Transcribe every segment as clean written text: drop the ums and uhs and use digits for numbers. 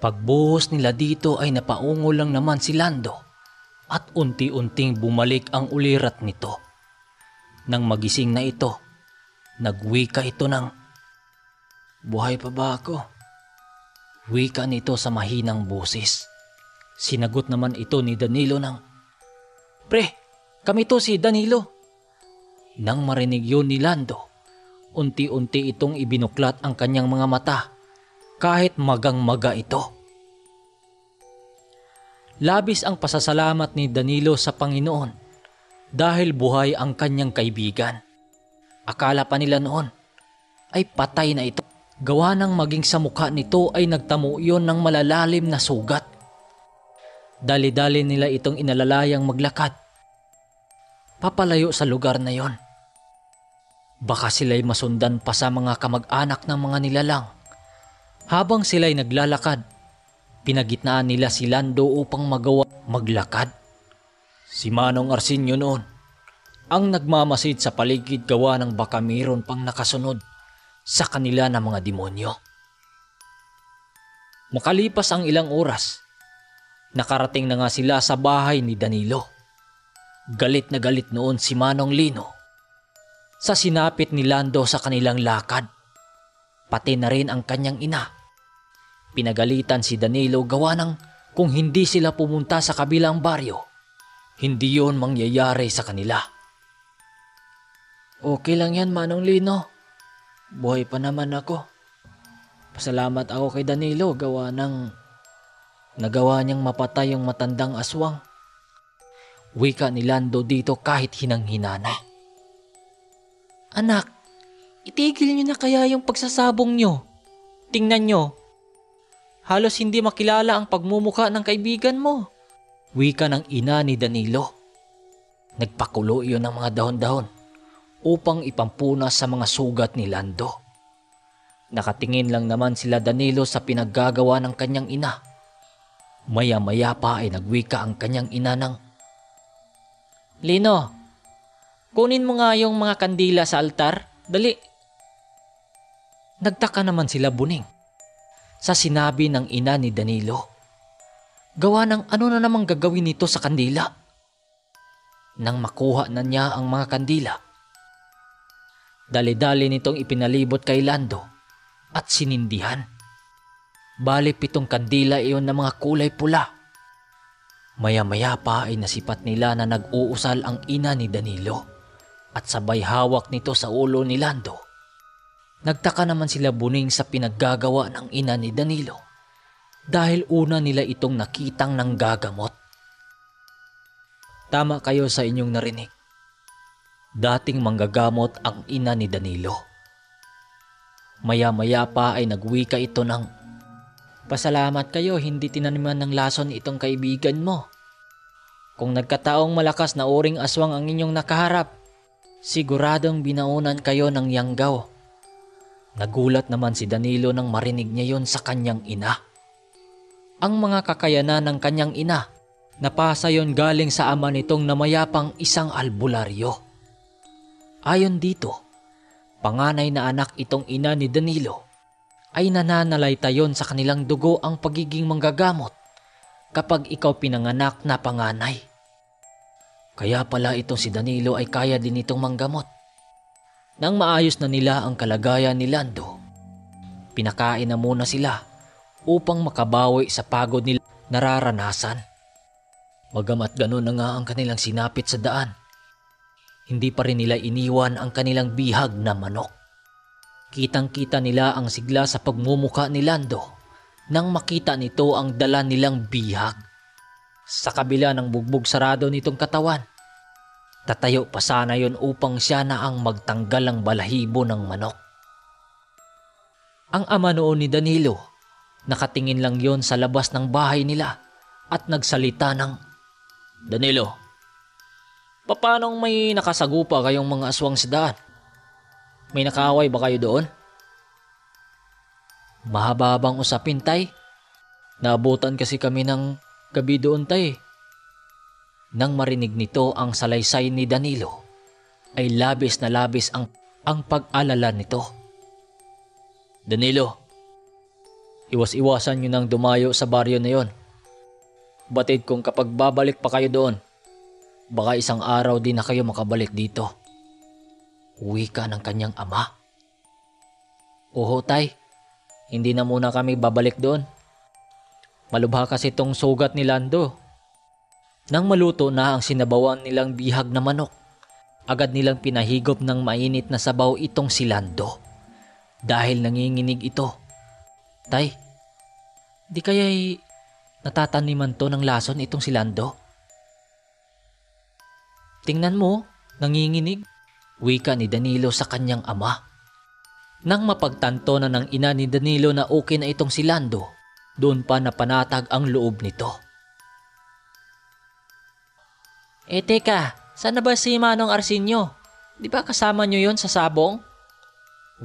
Pagbuhos nila dito ay napaungo lang naman si Lando at unti-unting bumalik ang ulirat nito. Nang magising na ito, nagwika ito ng, "Buhay pa ba ako?" Wika nito sa mahinang boses. Sinagot naman ito ni Danilo ng, "Pre, kami to si Danilo." Nang marinig yun ni Lando, unti-unti itong ibinuklat ang kanyang mga mata kahit magang-maga ito. Labis ang pasasalamat ni Danilo sa Panginoon dahil buhay ang kanyang kaibigan. Akala pa nila noon ay patay na ito. Gawa ng maging sa mukha nito ay nagtamo iyon ng malalalim na sugat. Dali-dali nila itong inalalayang maglakad papalayo sa lugar na yon. Baka sila'y masundan pa sa mga kamag-anak ng mga nilalang. Habang sila'y naglalakad, pinagitnaan nila si Lando upang magawa maglakad. Si Manong Arsenio noon ang nagmamasid sa paligid gawa ng baka mayroon pang nakasunod sa kanila na mga demonyo. Makalipas ang ilang oras, nakarating na nga sila sa bahay ni Danilo. Galit na galit noon si Manong Lino sa sinapit ni Lando sa kanilang lakad, pati na rin ang kanyang ina. Pinagalitan si Danilo gawa ng kung hindi sila pumunta sa kabilang baryo, hindi yon mangyayari sa kanila. "Okay lang yan, Manong Lino. Buhay pa naman ako. Pasalamat ako kay Danilo gawa ng nagawa niyang mapatay yung matandang aswang." Wika ni Lando dito kahit hinang-hinana. "Anak, itigil niyo na kaya yung pagsasabong niyo. Tingnan niyo, halos hindi makilala ang pagmumukha ng kaibigan mo." Wika ng ina ni Danilo. Nagpakulo iyon ng mga dahon-dahon upang ipampunas sa mga sugat ni Lando. Nakatingin lang naman sila Danilo sa pinaggagawa ng kanyang ina. Maya-maya pa ay nagwika ang kanyang ina ng, "Lino, kunin mo nga yung mga kandila sa altar, dali." Nagtaka naman sila Buning sa sinabi ng ina ni Danilo. Gawa ng ano na namang gagawin nito sa kandila. Nang makuha na niya ang mga kandila, dali-dali nitong ipinalibot kay Lando at sinindihan. Bali 7 kandila iyon na mga kulay pula. Maya-maya pa ay nasipat nila na nag-uusal ang ina ni Danilo at sabay hawak nito sa ulo ni Lando. Nagtaka naman sila Buning sa pinaggagawa ng ina ni Danilo dahil una nila itong nakitang nanggagamot. Tama kayo sa inyong narinig. Dating manggagamot ang ina ni Danilo. Maya-maya pa ay nagwika ito ng, "Pasalamat kayo hindi tinaniman ng lason itong kaibigan mo. Kung nagkataong malakas na uring aswang ang inyong nakaharap, siguradong binaunan kayo ng yanggaw." Nagulat naman si Danilo nang marinig niya yon sa kanyang ina. Ang mga kakayanan ng kanyang ina, napasa yon galing sa ama nitong namayapang isang albularyo. Ayon dito, panganay na anak itong ina ni Danilo ay nananalaytayon sa kanilang dugo ang pagiging manggagamot kapag ikaw pinanganak na panganay. Kaya pala itong si Danilo ay kaya din itong manggamot. Nang maayos na nila ang kalagayan ni Lando, pinakain na muna sila upang makabawi sa pagod nila nararanasan. Bagamat ganun na nga ang kanilang sinapit sa daan, hindi pa rin nila iniwan ang kanilang bihag na manok. Kitang-kita nila ang sigla sa pagmumuka ni Lando nang makita nito ang dala nilang bihag. Sa kabila ng bugbog sarado nitong katawan, tatayo pa sana yon upang siya na ang magtanggal ang balahibo ng manok. Ang ama noon ni Danilo, nakatingin lang yon sa labas ng bahay nila at nagsalita ng, "Danilo, paanong may nakasagupa kayong mga aswang sa daan? May nakaaway ba kayo doon?" "Mahaba-habang usapin, tay. Naabutan kasi kami ng gabi doon, tay." Nang marinig nito ang salaysay ni Danilo, ay labis na labis ang pag-alala nito. "Danilo, Iwas-iwasan nyo nang dumayo sa baryo na yon. Batid kung kapag babalik pa kayo doon, baka isang araw din na kayo makabalik dito. Wika ng kanyang ama. Oo tay, hindi na muna kami babalik doon. Malubha kasi tong sugat ni Lando. Nang maluto na ang sinabawan nilang bihag na manok, agad nilang pinahigop ng mainit na sabaw itong si Lando. Dahil nanginginig ito. Tay, di kaya'y natataniman to ng lason itong si Lando? Tingnan mo, nanginginig. Wika ni Danilo sa kanyang ama. Nang mapagtanto na ng ina ni Danilo na okay na itong si Lando, doon pa napanatag ang loob nito. Teka, saan na ba si Manong Arsenio? Di ba kasama nyo yon sa sabong?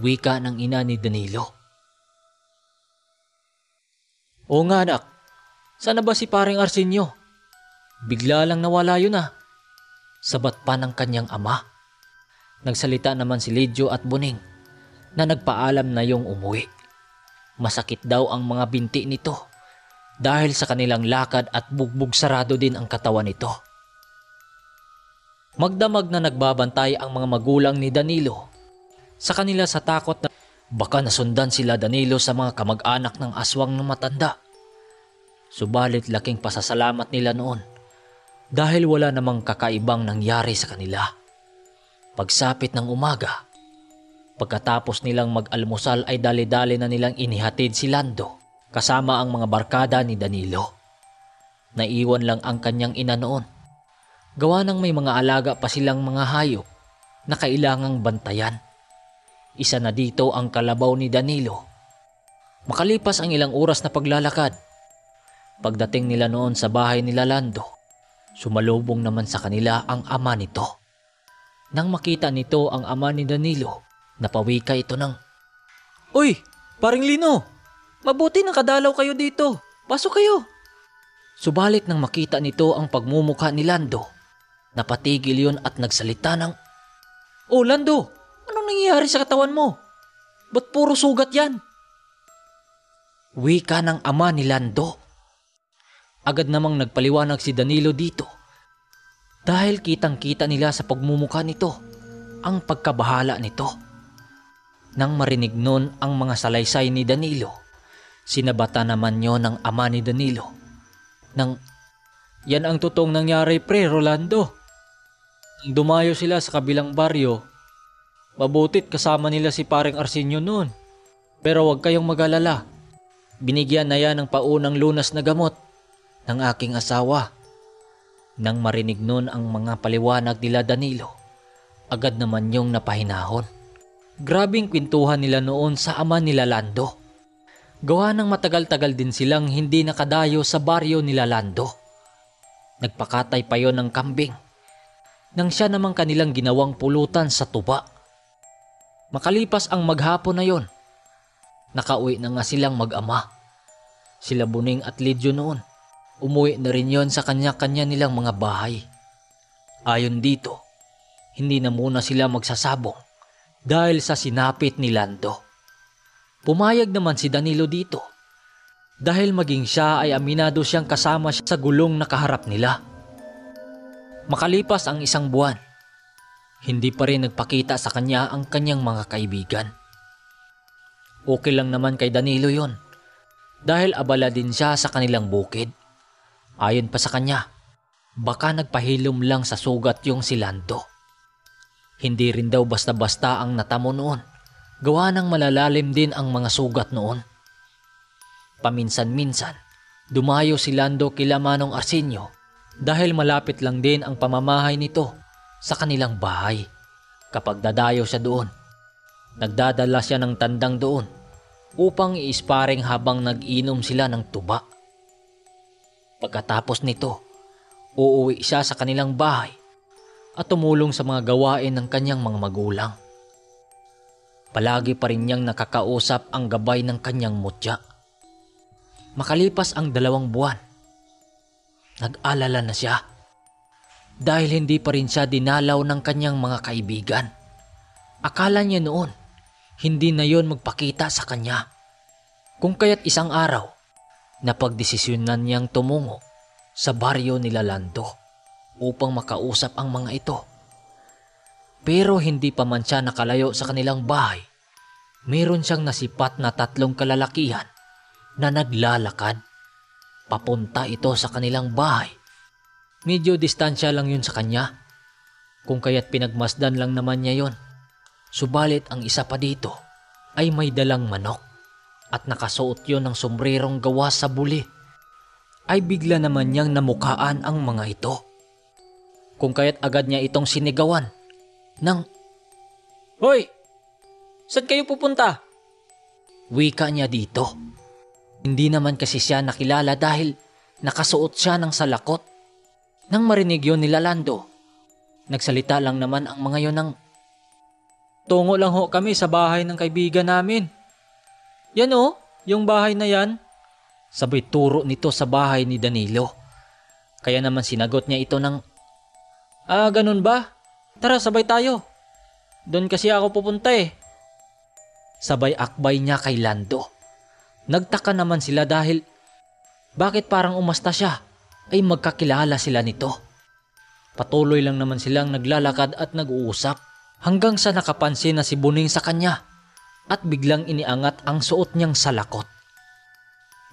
Wika ng ina ni Danilo. Oo nga anak, saan na ba si paring Arsenio? Bigla lang nawala yun ah. Sabat pa ng kanyang ama. Nagsalita naman si Lidjo at Buning na nagpaalam na yung umuwi. Masakit daw ang mga binti nito dahil sa kanilang lakad at bugbog sarado din ang katawan nito. Magdamag na nagbabantay ang mga magulang ni Danilo sa kanila sa takot na baka nasundan sila Danilo sa mga kamag-anak ng aswang na matanda. Subalit laking pasasalamat nila noon dahil wala namang kakaibang nangyari sa kanila. Pagsapit ng umaga, pagkatapos nilang mag-almusal ay dali-dali na nilang inihatid si Lando kasama ang mga barkada ni Danilo. Naiwan lang ang kanyang ina noon. Gawa ng may mga alaga pa silang mga hayop na kailangang bantayan. Isa na dito ang kalabaw ni Danilo. Makalipas ang ilang oras na paglalakad, pagdating nila noon sa bahay nila Lando, sumalubong naman sa kanila ang ama nito. Nang makita nito ang ama ni Danilo, napawika ito ng, "Uy, paring Lino, mabuti nakadalaw kayo dito. Pasok kayo." Subalit nang makita nito ang pagmumukha ni Lando, napatigil yun at nagsalita ng, "Oh Lando, anong nangyayari sa katawan mo? Ba't puro sugat yan?" Wika ng ama ni Lando. Agad namang nagpaliwanag si Danilo dito dahil kitang-kita nila sa pagmumukha nito ang pagkabahala nito. Nang marinig nun ang mga salaysay ni Danilo, sinabata naman yon ng ama ni Danilo nang, "Yan ang totoong nangyari pre Rolando. Nang dumayo sila sa kabilang baryo, mabutit kasama nila si paring Arsenio noon. Pero huwag kayong mag-alala, binigyan na yan ng paunang lunas na gamot ng aking asawa." Nang marinig nun ang mga paliwanag nila Danilo, agad naman yung napahinahon. Grabing kwentuhan nila noon sa ama nila Lando. Gawa ng matagal-tagal din silang hindi nakadayo sa baryo nila Lando. Nagpakatay pa yon ng kambing nang siya namang kanilang ginawang pulutan sa tuba. Makalipas ang maghapon na yon, nakauwi na nga silang mag-ama. Sila Buning at Lidjo noon, umuwi na rin yon sa kanya-kanya nilang mga bahay. Ayon dito, hindi na muna sila magsasabong dahil sa sinapit ni Lando. Pumayag naman si Danilo dito dahil maging siya ay aminado siyang kasama siya sa gulong na kaharap nila. Makalipas ang isang buwan, hindi pa rin nagpakita sa kanya ang kanyang mga kaibigan. Okay lang naman kay Danilo yon dahil abala din siya sa kanilang bukid. Ayon pa sa kanya, baka nagpahilom lang sa sugat yung si Lando. Hindi rin daw basta-basta ang natamo noon, gawa ng malalalim din ang mga sugat noon. Paminsan-minsan, dumayo si Lando kila Manong Arsenio dahil malapit lang din ang pamamahay nito sa kanilang bahay. Kapag dadayo siya doon, nagdadala siya ng tandang doon upang i-sparring habang nag-inom sila ng tuba. Pagkatapos nito, uuwi siya sa kanilang bahay at tumulong sa mga gawain ng kanyang mga magulang. Palagi pa rin niyang nakakausap ang gabay ng kanyang mutya. Makalipas ang 2 buwan, nag-alala na siya dahil hindi pa rin siya dinalaw ng kanyang mga kaibigan. Akala niya noon, hindi na yon magpakita sa kanya. Kung kaya't isang araw, napagdesisyonan niyang tumungo sa baryo nila Lando upang makausap ang mga ito. Pero hindi pa man siya nakalayo sa kanilang bahay, meron siyang nasipat na 3 kalalakihan na naglalakad. Papunta ito sa kanilang bahay. Medyo distansya lang yun sa kanya, kung kaya't pinagmasdan lang naman niya yun. Subalit ang isa pa dito ay may dalang manok at nakasuot yun ng sombrerong gawa sa buli. Ay bigla naman niyang namukaan ang mga ito. Kung kaya't agad niya itong sinigawan ng, "Hoy! Saan kayo pupunta?" Wika niya dito. Hindi naman kasi siya nakilala dahil nakasuot siya ng salakot. Nang marinig yun nila Lando, nagsalita lang naman ang mga yun ng, "Tungo lang ho kami sa bahay ng kaibigan namin. Yan o, yung bahay na yan." Sabay turo nito sa bahay ni Danilo. Kaya naman sinagot niya ito ng, Ganun ba? Tara, sabay tayo. Doon kasi ako pupunta eh." Sabay akbay niya kay Lando. Nagtaka naman sila dahil bakit parang umasta siya ay magkakilala sila nito. Patuloy lang naman silang naglalakad at nag-uusap hanggang sa nakapansin na si Buning sa kanya at biglang iniangat ang suot niyang salakot.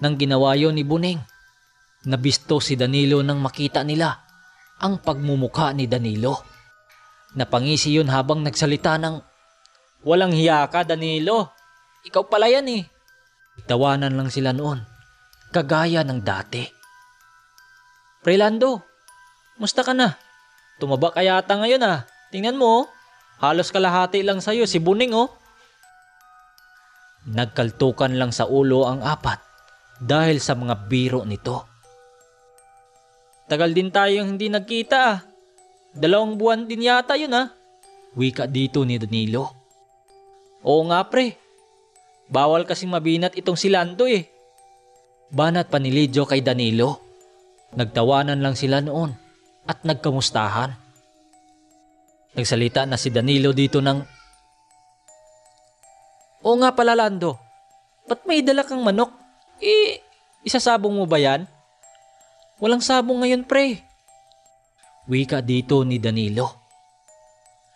Nang ginawa yun ni Buning, nabisto si Danilo nang makita nila ang pagmumukha ni Danilo. Napangisi yun habang nagsalita ng, "Walang hiya ka, Danilo. Ikaw pala yan eh." Tawanan lang sila noon, kagaya ng dati. "Pre Lando, musta ka na? Tumaba ka yata ngayon ah. Tingnan mo oh. Halos kalahati lang sa'yo si Buning oh." Nagkaltukan lang sa ulo ang apat dahil sa mga biro nito. "Tagal din tayong hindi nagkita ah. 2 buwan din yata yun ah." Wika dito ni Danilo. "Oo nga pre. Bawal kasing mabinat itong si Lando eh." Banat pa ni Lidjo kay Danilo. Nagtawanan lang sila noon at nagkamustahan. Nagsalita na si Danilo dito ng, "Oo nga pala Lando. Ba't may dala kang manok? Isasabong mo ba yan?" "Walang sabong ngayon pre." Wika dito ni Danilo.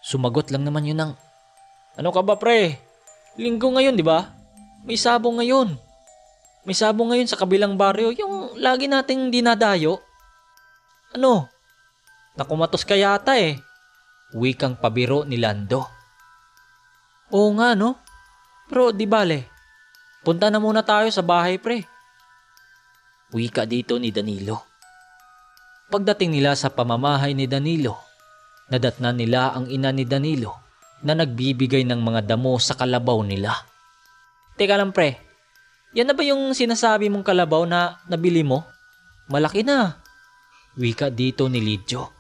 Sumagot lang naman yun ng, "Ano ka ba pre? Linggo ngayon di ba? May sabong ngayon. May sabong ngayon sa kabilang baryo, yung lagi nating dinadayo." "Ano? Nakumatos ka yata eh." Wikang pabiro ni Lando. "Oo nga no. Pero di bale. Punta na muna tayo sa bahay pre." Wika dito ni Danilo. Pagdating nila sa pamamahay ni Danilo, nadatnan nila ang ina ni Danilo na nagbibigay ng mga damo sa kalabaw nila. "Teka lang pre, yan na ba yung sinasabi mong kalabaw na nabili mo? Malaki na." Wika dito ni Lidjo.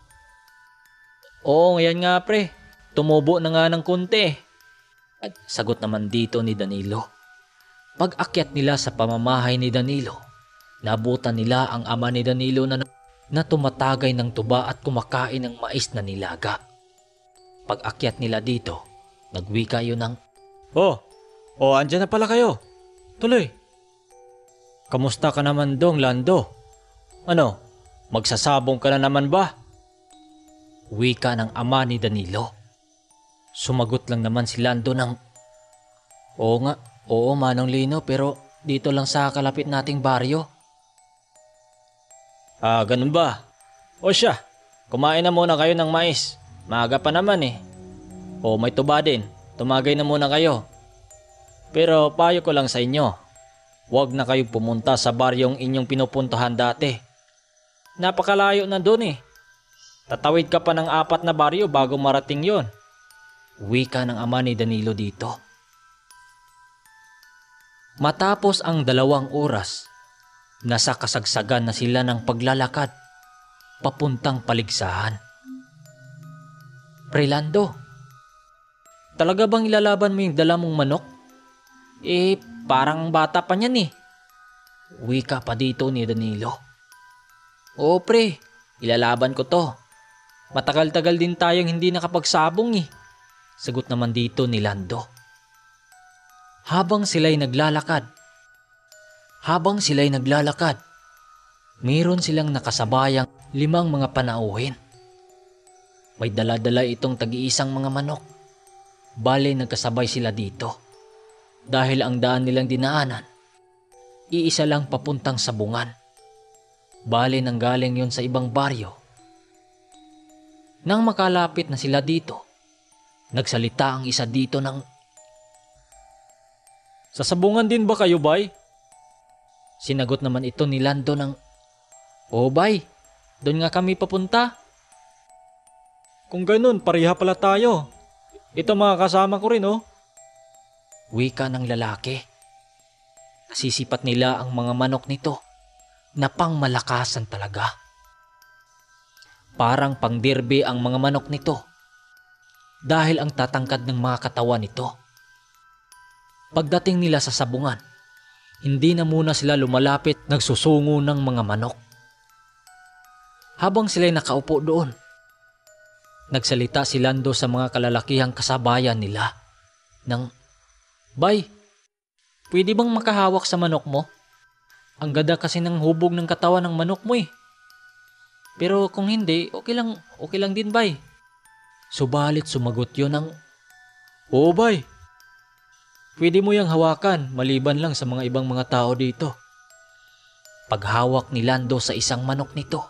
"Oo, yan nga pre. Tumubo na nga ng konti." At sagot naman dito ni Danilo. Pag-akyat nila sa pamamahay ni Danilo, nabutan nila ang ama ni Danilo na tumatagay ng tuba at kumakain ng mais na nilaga. Pag-akyat nila dito, nagwika yun ng, andyan na pala kayo. Tuloy. Kamusta ka naman dong, Lando? Ano, magsasabong ka na naman ba?" Wika ng ama ni Danilo. Sumagot lang naman si Lando ng, Oo Manong Lino, pero dito lang sa kalapit nating baryo." Ganun ba? O siya, kumain na muna kayo ng mais. Maaga pa naman eh. May tuba din, tumagay na muna kayo. Pero payo ko lang sa inyo, huwag na kayong pumunta sa baryong inyong pinupuntahan dati. Napakalayo na dun eh. Tatawid ka pa ng 4 na baryo bago marating yon. Wika ng ama ni Danilo dito. Matapos ang 2 oras, nasa kasagsagan na sila ng paglalakad papuntang paligsahan. "Pre Lando, talaga bang ilalaban mo yung dala mong manok? Parang bata pa niyan eh." Wika pa dito ni Danilo. "Oo pre, ilalaban ko to. Matagal-tagal din tayong hindi nakapagsabong eh." Sagot naman dito ni Lando. Habang sila'y naglalakad, Habang sila'y naglalakad, mayroon silang nakasabayang 5 mga panauhin. May dala-dala itong tag-iisang mga manok. Bale nagkasabay sila dito. Dahil ang daan nilang dinaanan, iisa lang papuntang sabungan. Bale nanggaling yon sa ibang baryo. Nang makalapit na sila dito, nagsalita ang isa dito ng, "Sa sabungan din ba kayo, bay?" Sinagot naman ito ni Lando ng, "Oo, bay. Doon nga kami papunta." "Kung ganun, pareha pala tayo. Ito mga kasama ko rin, oh." Wika ng lalaki. Nasisipat nila ang mga manok nito na pangmalakasan talaga. Parang pangdirbe ang mga manok nito dahil ang tatangkad ng mga katawan nito. Pagdating nila sa sabungan, hindi na muna sila lumalapit, nagsusungo ng mga manok. Habang sila'y nakaupo doon, nagsalita si Lando sa mga kalalakihang kasabayan nila ng, "Bay, pwede bang makahawak sa manok mo? Ang ganda kasi ng hubog ng katawan ng manok mo eh. Pero kung hindi, okay lang din, bay." Subalit sumagot yun ng, "Oo, bay. Pwede mo yang hawakan maliban lang sa mga ibang mga tao dito." Paghawak ni Lando sa isang manok nito,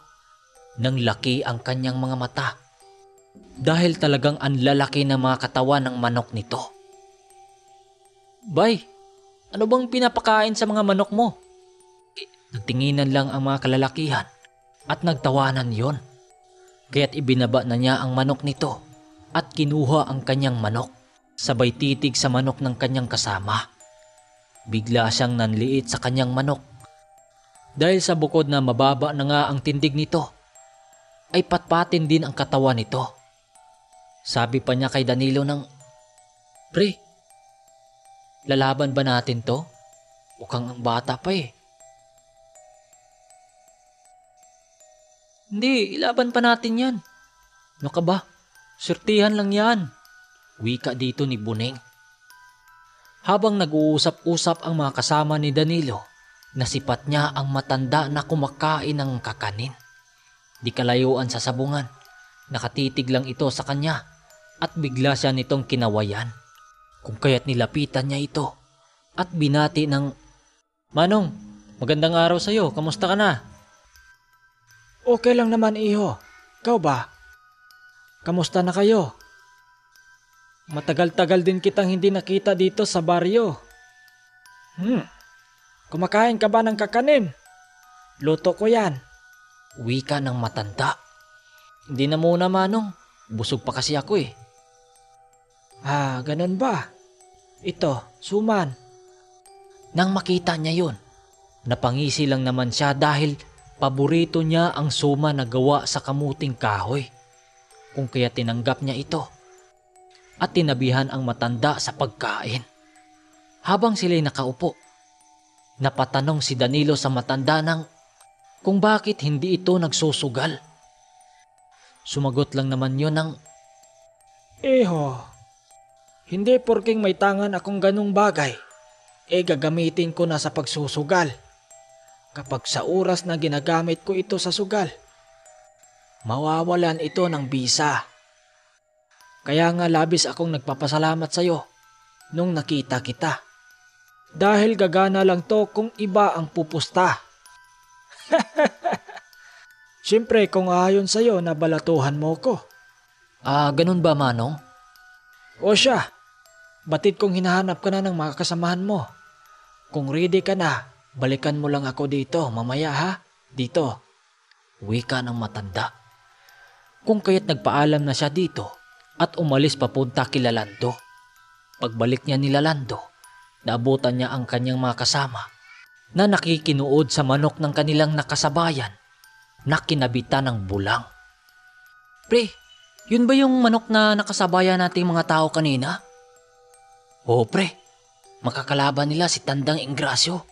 nang laki ang kanyang mga mata. Dahil talagang ang lalaki ng mga katawan ng manok nito. "Bay, ano bang pinapakain sa mga manok mo?" Nagtinginan lang ang mga kalalakihan at nagtawanan yon. Kaya't ibinaba na niya ang manok nito at kinuha ang kanyang manok. Sabay titig sa manok ng kanyang kasama. Bigla siyang nanliit sa kanyang manok. Dahil sa bukod na mababa na nga ang tindig nito, ay patpatin din ang katawan nito. Sabi pa niya kay Danilo ng, "Pre, lalaban ba natin to? Mukhang ang bata pa eh." "Hindi, ilaban pa natin yan. Ano ka ba? Surtihan lang yan." Wika dito ni Buneng. Habang nag-uusap-usap ang mga kasama ni Danilo, nasipat niya ang matanda na kumakain ng kakanin. Di kalayuan sa sabungan, nakatitig lang ito sa kanya at bigla siya nitong kinawayan. Kung kaya't nilapitan niya ito at binati ng, "Manong, magandang araw sa'yo. Kamusta ka na?" Okay lang naman, iho. Ikaw ba? Kamusta na kayo? Matagal-tagal din kitang hindi nakita dito sa baryo. Kumakain ka ba ng kakanin? Luto ko yan. Wika ng matanda. "Hindi na muna, Manong. Busog pa kasi ako eh." Ah, ganun ba? Ito, suman. Nang makita niya yun, napangisi lang naman siya dahil paborito niya ang suma na gawa sa kamuting kahoy. Kung kaya tinanggap niya ito at tinabihan ang matanda sa pagkain. Habang sila'y nakaupo, napatanong si Danilo sa matanda ng kung bakit hindi ito nagsusugal. Sumagot lang naman yun ng, Iho, hindi porking may tangan akong ganung bagay, gagamitin ko na sa pagsusugal. Kapag sa oras na ginagamit ko ito sa sugal, mawawalan ito ng bisa. Kaya nga labis akong nagpapasalamat sa iyo nung nakita kita. Dahil gagana lang to kung iba ang pupusta. Siyempre kung ayon sa iyo na balatuhan mo ko. Ganun ba, Manong? O siya, batid kong hinahanap ka na ng mga kasamahan mo. Kung ready ka na, balikan mo lang ako dito mamaya ha, dito. Wika ng matanda. Kung kaya't nagpaalam na siya dito at umalis papunta kila Lando. Pagbalik niya ni Lando, naabutan niya ang kanyang mga kasama na nakikinuod sa manok ng kanilang nakasabayan na kinabitan ng bulang. "Pre, yun ba yung manok na nakasabayan nating mga tao kanina?" "Oo pre, makakalaban nila si Tandang Ingrasyo,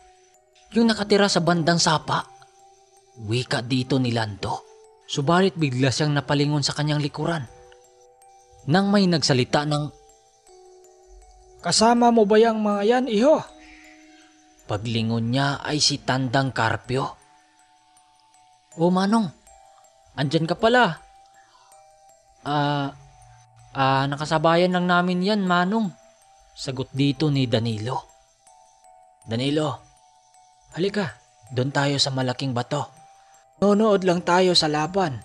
yung nakatira sa bandang sapa." Wika dito ni Lando. Subalit bigla siyang napalingon sa kanyang likuran nang may nagsalita ng, Kasama mo ba yung mga yan, iho? Paglingon niya ay si Tandang Carpio. "O Manong, andyan ka pala." Nakasabayan lang namin yan, Manong." Sagot dito ni Danilo. "Danilo, halika, doon tayo sa malaking bato. Nonood lang tayo sa laban."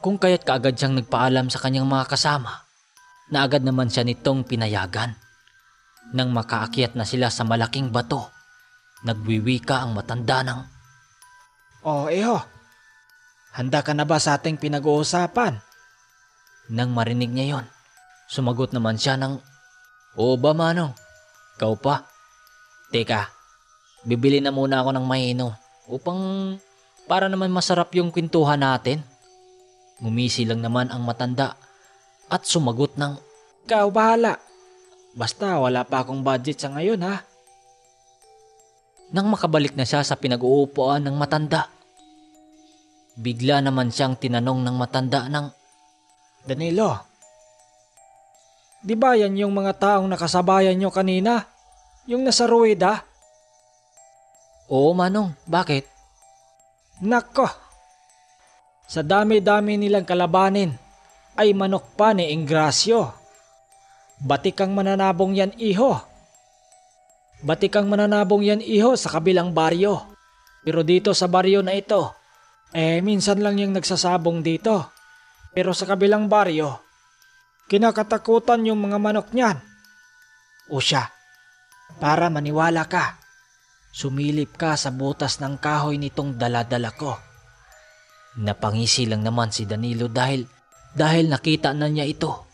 Kung kaya't kaagad siyang nagpaalam sa kanyang mga kasama na agad naman siya nitong pinayagan. Nang makaakyat na sila sa malaking bato, nagwiwika ang matanda ng, "O Iho, handa ka na ba sa ating pinag-uusapan?" Nang marinig niya yon, sumagot naman siya ng, "Oo ba, Manong? Ikaw pa? Teka, bibili na muna ako ng mainom upang para naman masarap yung kwentuhan natin." Ngumisi lang naman ang matanda at sumagot ng, "Ikaw bahala. Basta wala pa akong budget sa ngayon ha." Nang makabalik na siya sa pinag-uupuan ng matanda, bigla naman siyang tinanong ng matanda ng, "Danilo, di ba yan yung mga taong nakasabayan nyo kanina? Yung nasa ruweda?" "Oo, Manong, bakit?" "Nako, sa dami-dami nilang kalabanin ay manok pa ni Ingrasio. Batikang mananabong yan, Iho. Batikang mananabong yan, Iho, sa kabilang baryo. Pero dito sa baryo na ito, minsan lang yung nagsasabong dito. Pero sa kabilang baryo, kinakatakutan yung mga manok niyan. O siya, para maniwala ka, sumilip ka sa butas ng kahoy nitong daladala ko." Napangisi lang naman si Danilo dahil nakita na niya ito.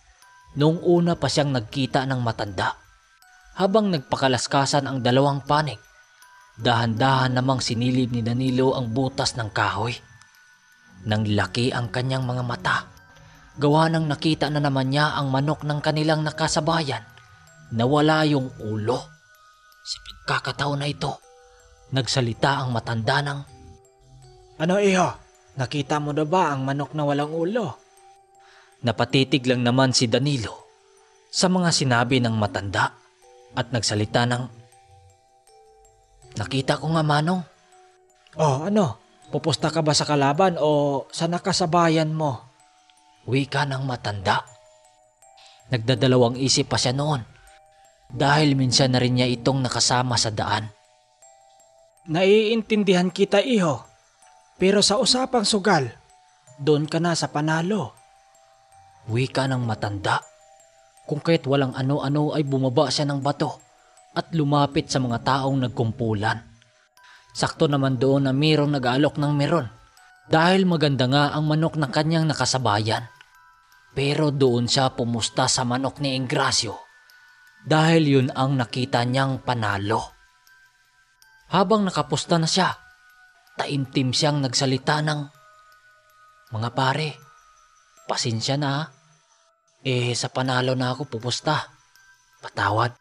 Noong una pa siyang nagkita ng matanda. Habang nagpakalaskasan ang dalawang panig, dahan-dahan namang sinilip ni Danilo ang butas ng kahoy. Nang laki ang kanyang mga mata, gawa nang nakita na naman niya ang manok ng kanilang nakasabayan na wala yung ulo. Sa pagkakataon na ito, nagsalita ang matanda ng, "Ano, Iho? Nakita mo na ba ang manok na walang ulo?" Napatitig lang naman si Danilo sa mga sinabi ng matanda at nagsalita ng, "Nakita ko nga, Manong." "Oh, ano? Pupusta ka ba sa kalaban o sa nakasabayan mo?" Wika ng matanda. Nagdadalawang isip pa siya noon dahil minsan na rin niya itong nakasama sa daan. "Naiintindihan kita, Iho. Pero sa usapang sugal, doon ka na sa panalo." Wika ng matanda. Kung kaya't walang ano-ano ay bumaba siya ng bato at lumapit sa mga taong nagkumpulan. Sakto naman doon na mayroong nag-aalok ng meron dahil maganda nga ang manok ng kanyang nakasabayan. Pero doon siya pumusta sa manok ni Ingrasio dahil yun ang nakita niyang panalo. Habang nakapusta na siya, taimtim siyang nagsalita ng, "Mga pare, pasensya na. Sa panalo na ako pupusta. Patawad."